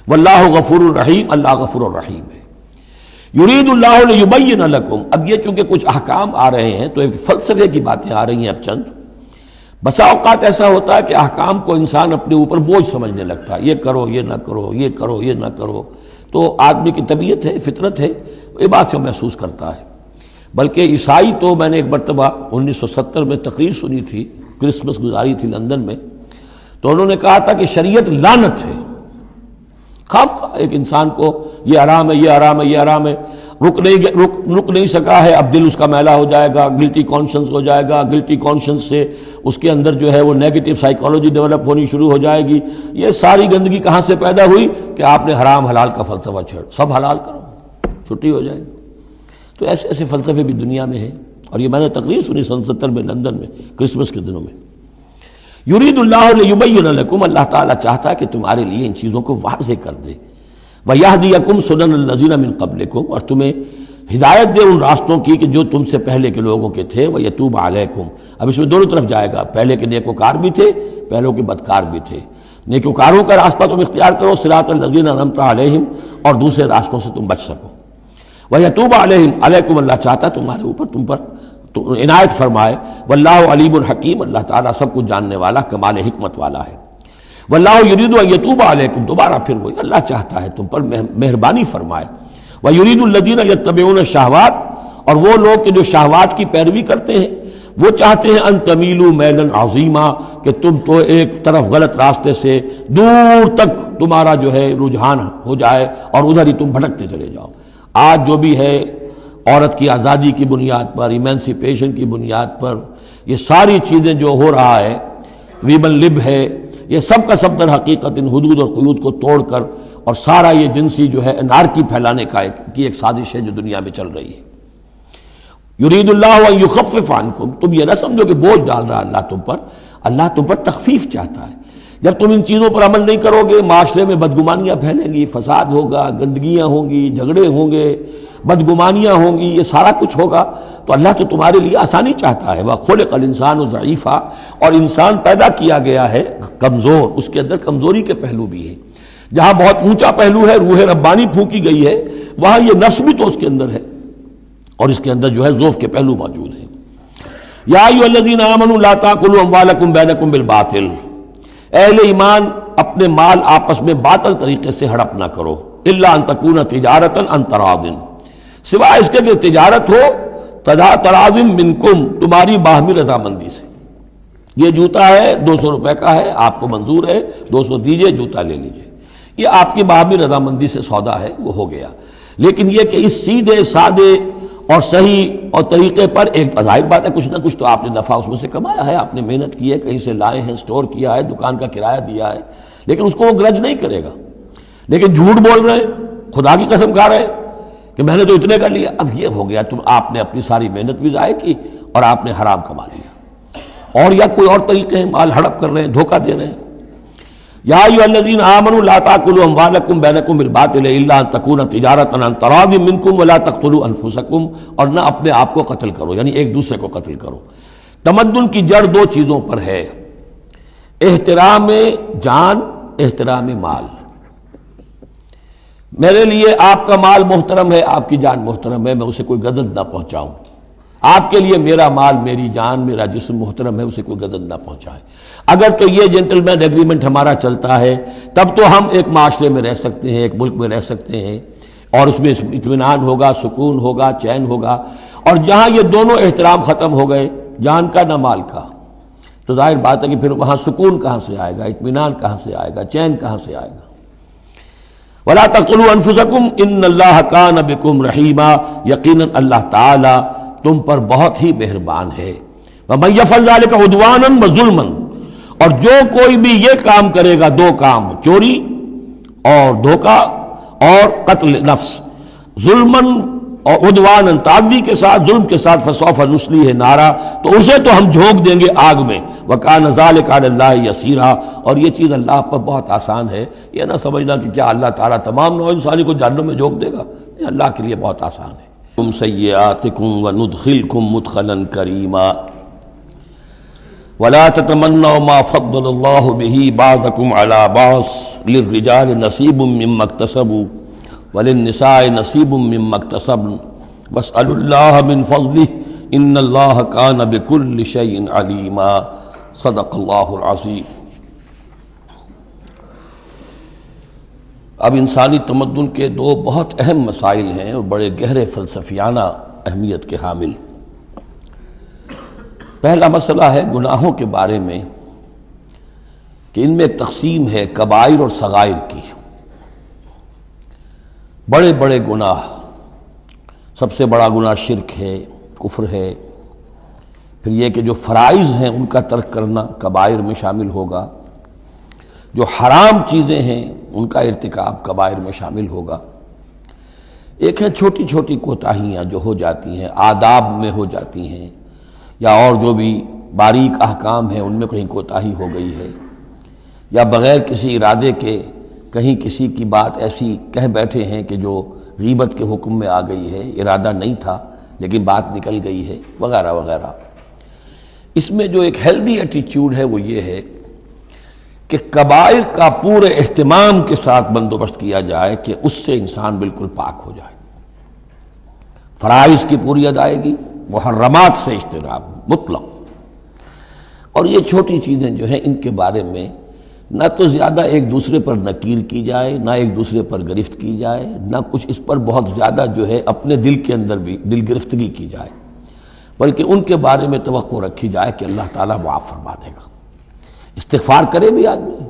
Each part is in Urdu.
واللہ غفور الرحیم، اللہ غفور الرحیم ہے۔ یرید اللہ لیبین لکم، اب یہ چونکہ کچھ احکام آ رہے ہیں تو ایک فلسفے کی باتیں آ رہی ہیں اب چند۔ بسا اوقات ایسا ہوتا ہے کہ احکام کو انسان اپنے اوپر بوجھ سمجھنے لگتا ہے، یہ کرو یہ نہ کرو، یہ کرو یہ نہ کرو، تو آدمی کی طبیعت ہے، فطرت ہے، یہ بات سے محسوس کرتا ہے۔ بلکہ عیسائی تو میں نے ایک مرتبہ 1970 میں تقریر سنی تھی، کرسمس گزاری تھی لندن میں، تو انہوں نے کہا تھا کہ شریعت لعنت ہے۔ خواہ ایک انسان کو یہ حرام ہے، یہ حرام ہے، یہ حرام ہے، رک نہیں سکا ہے، اب دل اس کا میلا ہو جائے گا، گلٹی کانشنس ہو جائے گا، گلٹی کانشنس سے اس کے اندر جو ہے وہ نیگیٹو سائیکالوجی ڈیولپ ہونی شروع ہو جائے گی۔ یہ ساری گندگی کہاں سے پیدا ہوئی کہ آپ نے حرام حلال کا فلسفہ چھیڑ، سب حلال کرو چھٹی ہو جائے گی۔ تو ایسے ایسے فلسفے بھی دنیا میں ہیں، اور یہ میں نے تقریر سنی 1970 میں لندن میں کرسمس کے دنوں میں۔ یرید اللہ لیبین لکم، اللہ تعالیٰ چاہتا ہے کہ تمہارے لیے ان چیزوں کو واضح کر دے۔ وَیَہْدِیَکُمْ سُنَنَ الَّذِینَ مِن قَبْلِکُم، اور تمہیں ہدایت دے ان راستوں کی کہ جو تم سے پہلے کے لوگوں کے تھے۔ وَیَتُوبَ عَلَیکُم، اب اس میں دونوں طرف جائے گا، پہلے کے نیکوکار بھی تھے، پہلوں کے بدکار بھی تھے۔ نیکوکاروں کا راستہ تم اختیار کرو، صراط الذین انعمت علیہم، اور دوسرے راستوں سے تم بچ سکو۔ وَیَتُوبَ عَلَیہم، علیکم، اللہ چاہتا ہے تمہارے اوپر، تم پر عنایت فرمائے۔ واللہ علیم الحکیم، اللہ تعالیٰ سب کچھ جاننے والا، کمال حکمت والا ہے۔ واللہ یرید ان یتوب علیکم، دوبارہ پھر وہی، اللہ چاہتا ہے تم پر مہربانی فرمائے۔ ویرید الذین یتبعون الشہوات، اور وہ لوگ کہ جو شہوات کی پیروی کرتے ہیں، وہ چاہتے ہیں ان تمیلوا میلا عظیما، کہ تم تو ایک طرف غلط راستے سے دور تک تمہارا جو ہے رجحان ہو جائے اور ادھر ہی تم بھٹکتے چلے جاؤ۔ آج جو بھی ہے عورت کی آزادی کی بنیاد پر، ایمانسیپیشن کی بنیاد پر، یہ ساری چیزیں جو ہو رہا ہے، ویمن لب ہے، یہ سب کا سب در حقیقت ان حدود اور قیود کو توڑ کر، اور سارا یہ جنسی جو ہے انارکی پھیلانے کی ایک سازش ہے جو دنیا میں چل رہی ہے۔ یرید اللہ ان یخفف عنکم، تم یہ نہ سمجھو کہ بوجھ ڈال رہا اللہ تم پر، اللہ تم پر تخفیف چاہتا ہے۔ جب تم ان چیزوں پر عمل نہیں کرو گے، معاشرے میں بدگمانیاں پھیلیں گی، فساد ہوگا، گندگیاں ہوں گی، جھگڑے ہوں گے، بدگمانیاں ہوں گی، یہ سارا کچھ ہوگا، تو اللہ تو تمہارے لیے آسانی چاہتا ہے۔ وَخُلِقَ الْإِنسَانُ ضَعِيفًا، اور انسان پیدا کیا گیا ہے کمزور، اس کے اندر کمزوری کے پہلو بھی ہیں۔ جہاں بہت اونچا پہلو ہے، روح ربانی پھونکی گئی ہے، وہاں یہ نفس بھی تو اس کے اندر ہے، اور اس کے اندر جو ہے ضعف کے پہلو موجود ہیں۔ یا ایھا الذین آمنوا لا تاکلوا اموالکم بینکم بالباطل، اہل ایمان اپنے مال آپس میں باطل طریقے سے ہڑپ نہ کرو، الا ان تکون تجارتا عن تراض، سوائے اس کے کہ تجارت ہو تراض منکم، تمہاری باہمی رضامندی سے۔ یہ جوتا ہے 200 روپے کا ہے، آپ کو منظور ہے 200 دیجئے، جوتا لے لیجئے، یہ آپ کی باہمی رضامندی سے سودا ہے، وہ ہو گیا۔ لیکن یہ کہ اس سیدھے سادے اور صحیح اور طریقے پر، ایک ظاہر بات ہے کچھ نہ کچھ تو آپ نے نفع اس میں سے کمایا ہے، آپ نے محنت کی ہے، کہیں سے لائے ہیں، سٹور کیا ہے، دکان کا کرایہ دیا ہے، لیکن اس کو وہ گرج نہیں کرے گا۔ لیکن جھوٹ بول رہے ہیں، خدا کی قسم کھا رہے ہیں کہ میں نے تو اتنے کر لیا، اب یہ ہو گیا، تم آپ نے اپنی ساری محنت بھی ضائع کی اور آپ نے حرام کما لیا۔ اور یا کوئی اور طریقے ہیں، مال ہڑپ کر رہے ہیں، دھوکہ دے رہے ہیں۔ یا ایھا الذین آمنوا لا تاکلوا اموالکم بینکم بالباطل الا ان تکون تجارتا عن تراض منکم ولا تقتلوا انفسکم، اور نہ اپنے آپ کو قتل کرو، یعنی ایک دوسرے کو قتل کرو۔ تمدن کی جڑ دو چیزوں پر ہے، احترام جان، احترام مال۔ میرے لیے آپ کا مال محترم ہے، آپ کی جان محترم ہے، میں اسے کوئی گدن نہ پہنچاؤں۔ آپ کے لیے میرا مال، میری جان، میرا جسم محترم ہے، اسے کوئی گدن نہ پہنچائے۔ اگر تو یہ جنٹلمین ایگریمنٹ ہمارا چلتا ہے، تب تو ہم ایک معاشرے میں رہ سکتے ہیں، ایک ملک میں رہ سکتے ہیں، اور اس میں اطمینان ہوگا، سکون ہوگا، چین ہوگا۔ اور جہاں یہ دونوں احترام ختم ہو گئے، جان کا نہ مال کا، تو ظاہر بات ہے کہ پھر وہاں سکون کہاں سے آئے گا، اطمینان کہاں سے آئے گا، چین کہاں سے آئے گا۔ وَلَا تَقْتُلُوا أَنفُسَكُمْ إِنَّ اللَّهَ كَانَ بِكُمْ رَحِيمًا، یقیناً اللہ تعالی تم پر بہت ہی مہربان ہے۔ وَمَن يَفْعَلْ ذَلِكَ عُدْوَانًا وَظُلْمًا، اور جو کوئی بھی یہ کام کرے گا، دو کام، چوری اور دھوکہ اور قتل نفس، ظلمًا اور عدوانًا، تعدی کے ساتھ، ظلم کے ساتھ، فَسَوْفَ نُصْلِيهِ نَارًا، تو اسے تو ہم جھونک دیں گے آگ میں، وَكَانَ ذَلِكَ عَلَى اللَّهِ يَسِيرًا، اور یہ چیز اللہ پر بہت آسان ہے۔ یہ نہ سمجھنا کہ کیا اللہ تعالیٰ تمام نوع انسانی کو جہنم میں جھونک دے گا، یہ اللہ کے لیے بہت آسان ہے۔ تم سیئاتکم وندخلکم مدخلا کریما، ولا تتمنوا ما فضل الله به بعضكم على بعض للرجال نصيب مما اكتسبوا وللنساء نصيب مما اكتسبن واسألوا الله من فضله ان الله كان بكل شيء عليما صدق الله العظيم۔ اب انسانی تمدن کے دو بہت اہم مسائل ہیں اور بڑے گہرے فلسفیانہ اہمیت کے حامل۔ پہلا مسئلہ ہے گناہوں کے بارے میں کہ ان میں ایک تقسیم ہے کبائر اور صغائر کی۔ بڑے بڑے گناہ، سب سے بڑا گناہ شرک ہے، کفر ہے، پھر یہ کہ جو فرائض ہیں ان کا ترک کرنا کبائر میں شامل ہوگا، جو حرام چیزیں ہیں ان کا ارتکاب کبائر میں شامل ہوگا۔ ایک ہے چھوٹی چھوٹی کوتاہیاں جو ہو جاتی ہیں، آداب میں ہو جاتی ہیں، یا اور جو بھی باریک احکام ہیں ان میں کہیں کوتاہی ہو گئی ہے، یا بغیر کسی ارادے کے کہیں کسی کی بات ایسی کہہ بیٹھے ہیں کہ جو غیبت کے حکم میں آ گئی ہے، ارادہ نہیں تھا لیکن بات نکل گئی ہے، وغیرہ وغیرہ۔ اس میں جو ایک ہیلدی ایٹیچیوڈ ہے وہ یہ ہے کہ کبائر کا پورے اہتمام کے ساتھ بندوبست کیا جائے کہ اس سے انسان بالکل پاک ہو جائے، فرائض کی پوری ادائیگی، محرمات سے اجتناب مطلق۔ اور یہ چھوٹی چیزیں جو ہیں ان کے بارے میں نہ تو زیادہ ایک دوسرے پر نکیر کی جائے، نہ ایک دوسرے پر گرفت کی جائے، نہ کچھ اس پر بہت زیادہ جو ہے اپنے دل کے اندر بھی دل گرفتگی کی جائے، بلکہ ان کے بارے میں توقع رکھی جائے کہ اللہ تعالیٰ معاف فرما دے گا، استغفار کرے بھی آدمی۔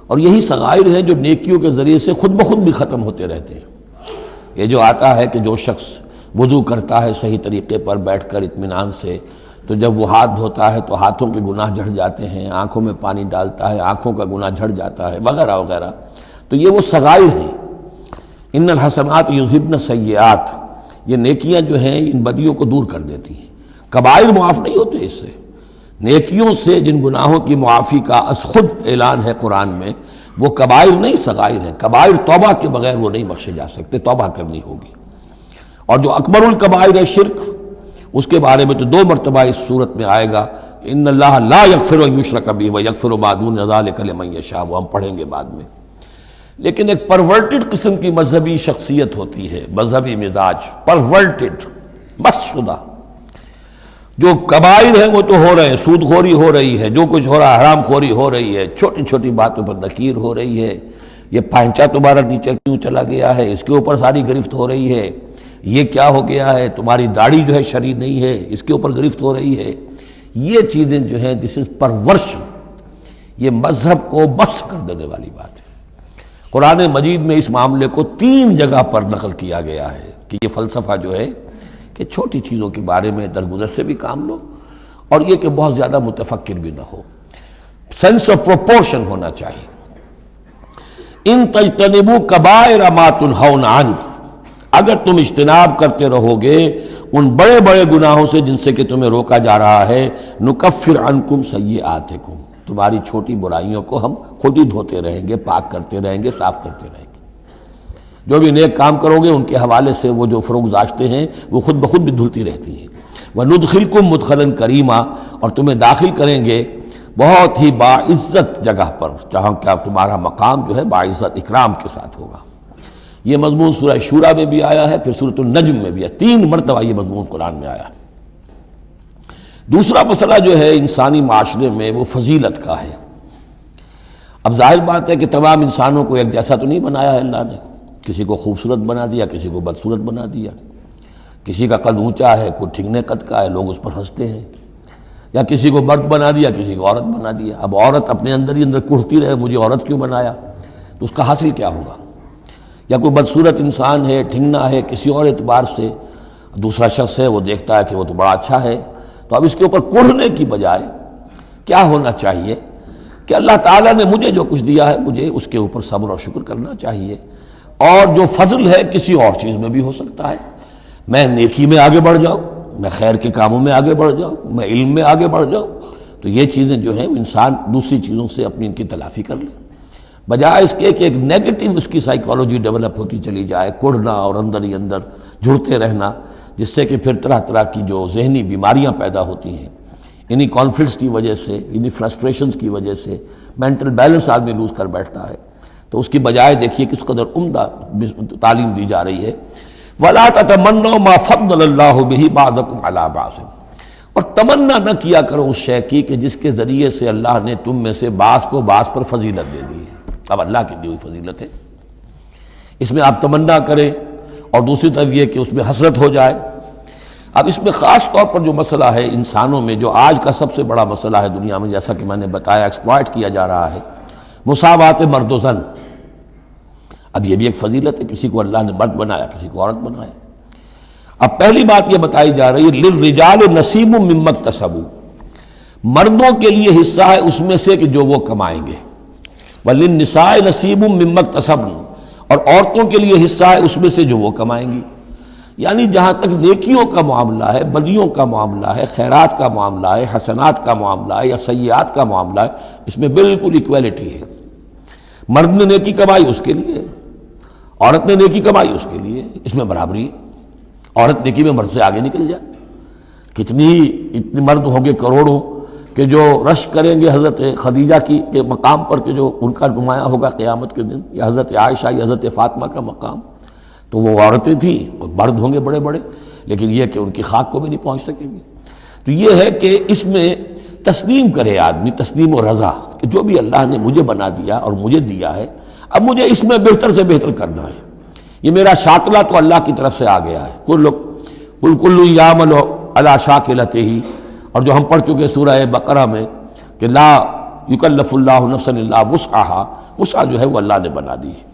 اور یہی صغائر ہیں جو نیکیوں کے ذریعے سے خود بخود بھی ختم ہوتے رہتے ہیں۔ یہ جو آتا ہے کہ جو شخص وضو کرتا ہے صحیح طریقے پر بیٹھ کر اطمینان سے، تو جب وہ ہاتھ دھوتا ہے تو ہاتھوں کے گناہ جھڑ جاتے ہیں، آنکھوں میں پانی ڈالتا ہے آنکھوں کا گناہ جھڑ جاتا ہے، وغیرہ وغیرہ۔ تو یہ وہ صغائر ہیں۔ ان الحسنات یذہبن السیئات، یہ نیکیاں جو ہیں ان بدیوں کو دور کر دیتی ہیں۔ کبائر معاف نہیں ہوتے اس سے، نیکیوں سے جن گناہوں کی معافی کا از خود اعلان ہے قرآن میں، وہ کبائر نہیں صغائر ہیں۔ کبائر توبہ کے بغیر وہ نہیں بخشے جا سکتے، توبہ کرنی ہوگی۔ اور جو اکبر الکبائر ہے شرک، اس کے بارے میں تو 2 مرتبہ اس صورت میں آئے گا، ان اللہ لا یغفر ان یشرک بہ ویغفر ما دون ذلک لمن یشاء، وہ ہم پڑھیں گے بعد میں۔ لیکن ایک پرورٹڈ قسم کی مذہبی شخصیت ہوتی ہے، مذہبی مزاج، پرورٹڈ، بس شدہ۔ جو کبائر ہیں وہ تو ہو رہے ہیں، سود خوری ہو رہی ہے، جو کچھ ہو رہا ہے حرام خوری ہو رہی ہے، چھوٹی چھوٹی باتوں پر نکیر ہو رہی ہے، یہ پائنچا تمہارا نیچے کیوں چلا گیا ہے، اس کے اوپر ساری گرفت ہو رہی ہے، یہ کیا ہو گیا ہے، تمہاری داڑھی جو ہے شرعی نہیں ہے، اس کے اوپر گرفت ہو رہی ہے۔ یہ چیزیں جو ہیں دس از پرورشن، یہ مذہب کو بس کر دینے والی بات ہے۔ قرآن مجید میں اس معاملے کو 3 جگہ پر نقل کیا گیا ہے کہ یہ فلسفہ جو ہے کہ چھوٹی چیزوں کے بارے میں درگزر سے بھی کام لو، اور یہ کہ بہت زیادہ متفکر بھی نہ ہو، سینس آف پروپورشن ہونا چاہیے۔ ان تجتنبوا کبائر ما تنہون عنہ، اگر تم اجتناب کرتے رہو گے ان بڑے بڑے گناہوں سے جن سے کہ تمہیں روکا جا رہا ہے، نکفر عنکم سیئاتکم، تمہاری چھوٹی برائیوں کو ہم خود ہی دھوتے رہیں گے، پاک کرتے رہیں گے، صاف کرتے رہیں گے۔ جو بھی نیک کام کرو گے ان کے حوالے سے وہ جو فروگزاشتیں ہیں وہ خود بخود بھی دھلتی رہتی ہیں۔ وَنُدْخِلْكُمْ مُدْخَلًا كَرِيمًا، اور تمہیں داخل کریں گے بہت ہی باعزت جگہ پر، جہاں کیا تمہارا مقام جو ہے باعزت اکرام کے ساتھ ہوگا۔ یہ مضمون سورہ شورى میں بھی آیا ہے، پھر سورۃ النجم میں بھی ہے، 3 مرتبہ یہ مضمون قرآن میں آیا ہے۔ دوسرا مسئلہ جو ہے انسانی معاشرے میں وہ فضیلت کا ہے۔ اب ظاہر بات ہے کہ تمام انسانوں کو ایک جیسا تو نہیں بنایا ہے اللہ نے، کسی کو خوبصورت بنا دیا، کسی کو بدصورت بنا دیا، کسی کا قد اونچا ہے، کوئی ٹھگنے قد کا ہے، لوگ اس پر ہنستے ہیں، یا کسی کو مرد بنا دیا، کسی کو عورت بنا دیا۔ اب عورت اپنے اندر ہی اندر کڑھتی رہے مجھے عورت کیوں بنایا، تو اس کا حاصل کیا ہوگا؟ یا کوئی بدصورت انسان ہے، ٹھگنا ہے کسی اور اعتبار سے، دوسرا شخص ہے وہ دیکھتا ہے کہ وہ تو بڑا اچھا ہے، تو اب اس کے اوپر کڑھنے کی بجائے کیا ہونا چاہیے کہ اللہ تعالیٰ نے مجھے جو کچھ دیا ہے مجھے اس کے اوپر صبر اور شکر کرنا چاہیے، اور جو فضل ہے کسی اور چیز میں بھی ہو سکتا ہے، میں نیکی میں آگے بڑھ جاؤں، میں خیر کے کاموں میں آگے بڑھ جاؤں، میں علم میں آگے بڑھ جاؤں، تو یہ چیزیں جو ہیں انسان دوسری چیزوں سے اپنی ان کی تلافی کر لے، بجائے اس کے کہ ایک نیگیٹو اس کی سائیکالوجی ڈیولپ ہوتی چلی جائے، کڑھنا اور اندر ہی اندر جھڑتے رہنا، جس سے کہ پھر طرح طرح کی جو ذہنی بیماریاں پیدا ہوتی ہیں۔ انہی کانفلکٹس کی وجہ سے، انہی فرسٹریشنز کی وجہ سے مینٹل بیلنس آدمی لوز کر بیٹھتا ہے. تو اس کی بجائے دیکھیے کس قدر عمدہ تعلیم دی جا رہی ہے. وَلَا تَتَمَنَّوْا مَا فَضَّلَ اللَّهُ بِهِ بَعْضَكُمْ عَلَىٰ بَعْضٍ، اور تمنا نہ کیا کرو اس شے کی کہ جس کے ذریعے سے اللہ نے تم میں سے بعض کو بعض پر فضیلت دے دی ہے. اب اللہ کی دی ہوئی فضیلت ہے، اس میں آپ تمنا کریں، اور دوسری طرف یہ کہ اس میں حسرت ہو جائے. اب اس میں خاص طور پر جو مسئلہ ہے انسانوں میں، جو آج کا سب سے بڑا مسئلہ ہے دنیا میں، جیسا کہ میں نے بتایا ایکسپلائٹ کیا جا رہا ہے، مساوات مرد و زن. اب یہ بھی ایک فضیلت ہے، کسی کو اللہ نے مرد بنایا، کسی کو عورت بنایا. اب پہلی بات یہ بتائی جا رہی ہے للرجال نصیب مما اکتسبوا، مردوں کے لیے حصہ ہے اس میں سے کہ جو وہ کمائیں گے. وللنساء نصیب مما اکتسبن، اور عورتوں کے لیے حصہ ہے اس میں سے جو وہ کمائیں گی. یعنی جہاں تک نیکیوں کا معاملہ ہے، بدیوں کا معاملہ ہے، خیرات کا معاملہ ہے، حسنات کا معاملہ ہے یا سیئات کا معاملہ ہے، اس میں بالکل ایکویلٹی ہے. مرد نے نیکی کمائی اس کے لیے، عورت نے نیکی کمائی اس کے لیے، اس میں برابری ہے. عورت نیکی میں مرد سے آگے نکل جائے. اتنے مرد ہوں گے کروڑوں کہ جو رش کریں گے حضرت خدیجہ کے مقام پر، کہ جو ان کا نمایاں ہوگا قیامت کے دن، یا حضرت عائشہ یا حضرت فاطمہ کا مقام، تو وہ عورتیں تھیں اور مرد ہوں گے بڑے بڑے، لیکن یہ کہ ان کی خاک کو بھی نہیں پہنچ سکیں گے. تو یہ ہے کہ اس میں تسلیم کرے آدمی، تسلیم و رضا، کہ جو بھی اللہ نے مجھے بنا دیا اور مجھے دیا ہے، اب مجھے اس میں بہتر سے بہتر کرنا ہے. یہ میرا شاکلہ تو اللہ کی طرف سے آ گیا ہے. کل یعمل علی شاکلتہ، اور جو ہم پڑھ چکے سورہ بقرہ میں کہ لا یکلف اللہ نفسا الا وسعہا، وسع جو ہے وہ اللہ نے بنا دی ہے.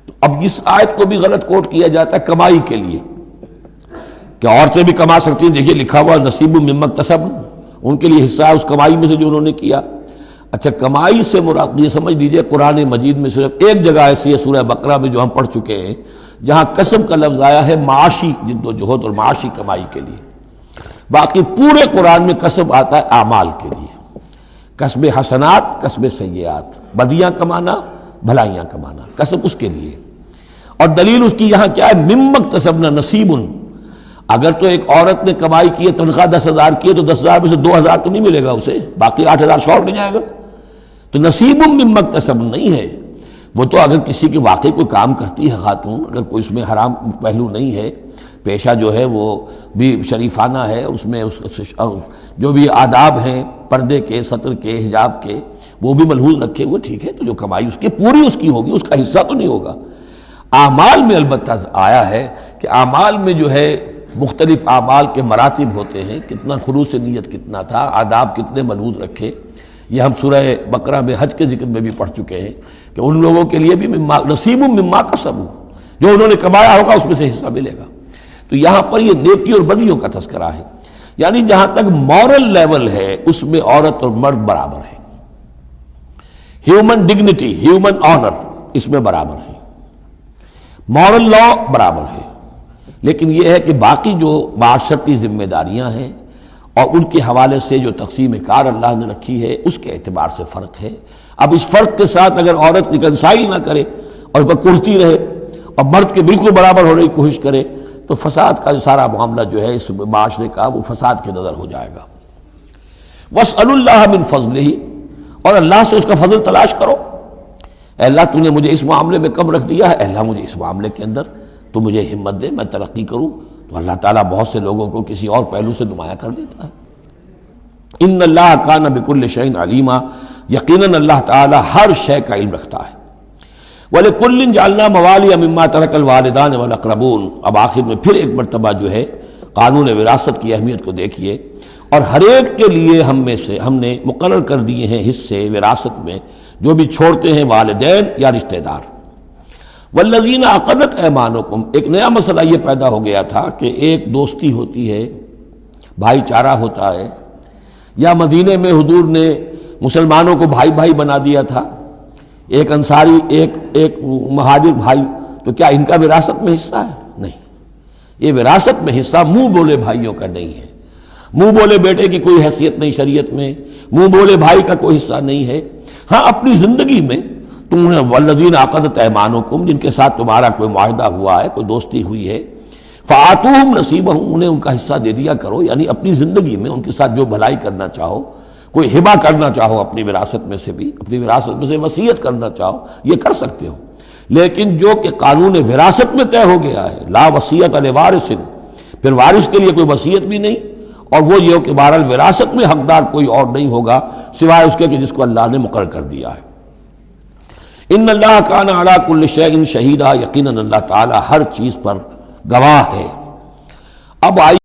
تو اب اس آیت کو بھی غلط کوٹ کیا جاتا ہے کمائی کے لیے، کہ عورتیں بھی کما سکتی ہیں. دیکھیے لکھا ہوا نصیب مما اکتسبن، ان کے لیے حصہ ہے اس کمائی میں سے جو انہوں نے کیا. اچھا، کمائی سے مراد یہ سمجھ لیجئے قرآن مجید میں صرف ایک جگہ ایسی ہے سورہ بقرہ میں جو ہم پڑھ چکے ہیں، جہاں کسب کا لفظ آیا ہے معاشی جد و جہد اور معاشی کمائی کے لیے. باقی پورے قرآن میں کسب آتا ہے اعمال کے لیے، کسب حسنات، کسب سیئات، بدیاں کمانا، بھلائیاں کمانا، کسب اس کے لیے. اور دلیل اس کی یہاں کیا ہے؟ مما اکتسبنا نصیب. اگر تو ایک عورت نے کمائی کی ہے، تنخواہ 10,000 کی ہے، تو 10,000 میں سے 2,000 تو نہیں ملے گا اسے، باقی 8,000 شارٹ نہیں جائے گا. تو نصیب مما اکتسبن نہیں ہے وہ. تو اگر کسی کی واقعی کوئی کام کرتی ہے خاتون، اگر کوئی اس میں حرام پہلو نہیں ہے، پیشہ جو ہے وہ بھی شریفانہ ہے، اس میں جو بھی آداب ہیں پردے کے، سطر کے، حجاب کے، وہ بھی ملحوظ رکھے ہوئے، ٹھیک ہے. تو جو کمائی اس کی پوری اس کی ہوگی، اس کا حصہ تو نہیں ہوگا. اعمال میں البتہ آیا ہے کہ اعمال میں جو ہے مختلف اعمال کے مراتب ہوتے ہیں، کتنا خلوص نیت کتنا تھا، آداب کتنے ملحوظ رکھے. یہ ہم سورہ بقرہ میں حج کے ذکر میں بھی پڑھ چکے ہیں کہ ان لوگوں کے لیے بھی نصیب مما کسبوا، جو انہوں نے کمایا ہوگا اس میں سے حصہ ملے گا. تو یہاں پر یہ نیکی اور بدیوں کا تذکرہ ہے. یعنی جہاں تک مورل لیول ہے اس میں عورت اور مرد برابر ہیں. ہیومن ڈگنیٹی، ہیومن آنر اس میں برابر ہے، مورل لا برابر ہے. لیکن یہ ہے کہ باقی جو معاشرتی ذمہ داریاں ہیں اور ان کے حوالے سے جو تقسیم کار اللہ نے رکھی ہے، اس کے اعتبار سے فرق ہے. اب اس فرق کے ساتھ اگر عورت ریکنسائل نہ کرے اور اس پر کڑتی رہے اور مرد کے بالکل برابر ہونے کی کوشش کرے، تو فساد کا جو سارا معاملہ جو ہے اس معاشرے کا، وہ فساد کے نظر ہو جائے گا. وَاسْأَلُوا اللَّهَ مِن فَضْلِهِ، اور اللہ سے اس کا فضل تلاش کرو. اے اللہ تو نے مجھے اس معاملے میں کم رکھ دیا ہے، اے اللہ مجھے اس معاملے کے اندر تو مجھے ہمت دے، میں ترقی کروں. تو اللہ تعالیٰ بہت سے لوگوں کو کسی اور پہلو سے نمایاں کر دیتا ہے. ان اللہ کان بکل شیء علیما، یقیناً اللہ تعالیٰ ہر شے کا علم رکھتا ہے. وَلِكُلٍّ جَعَلْنَا مَوَالِيَ مِمَّا تَرَكَ الْوَالِدَانِ وَالْأَقْرَبُونَ. اب آخر میں پھر ایک مرتبہ جو ہے قانون وراثت کی اہمیت کو دیکھیے. اور ہر ایک کے لیے ہم نے مقرر کر دیے ہیں حصے وراثت میں جو بھی چھوڑتے ہیں والدین یا رشتہ دار. والذین عقدت ایمانکم، ایک نیا مسئلہ یہ پیدا ہو گیا تھا کہ ایک دوستی ہوتی ہے، بھائی چارہ ہوتا ہے، یا مدینے میں حضور نے مسلمانوں کو بھائی بھائی بنا دیا تھا، ایک انصاری ایک مہاجر بھائی، تو کیا ان کا وراثت میں حصہ ہے؟ نہیں. یہ وراثت میں حصہ منہ بولے بھائیوں کا نہیں ہے. منہ بولے بیٹے کی کوئی حیثیت نہیں شریعت میں، منہ بولے بھائی کا کوئی حصہ نہیں ہے. ہاں اپنی زندگی میں تم والذین عقدت ایمانکم، جن کے ساتھ تمہارا کوئی معاہدہ ہوا ہے، کوئی دوستی ہوئی ہے، فآتوہم نصیبہم، انہیں ان کا حصہ دے دیا کرو، یعنی اپنی زندگی میں ان کے ساتھ جو بھلائی کرنا چاہو، کوئی ہبہ کرنا چاہو اپنی وراثت میں سے بھی، اپنی وراثت میں سے وصیت کرنا چاہو، یہ کر سکتے ہو، لیکن جو کہ قانون وراثت میں طے ہو گیا ہے، لا وصیت لوارث، پھر وارث کے لیے کوئی وصیت بھی نہیں، اور وہ یہ کہ بہرحال وراثت میں حقدار کوئی اور نہیں ہوگا سوائے اس کے کہ جس کو اللہ نے مقرر کر دیا ہے۔ ان اللہ کان علی کل شیء شہیدا، یقیناً اللہ تعالی ہر چیز پر گواہ ہے۔ اب آئی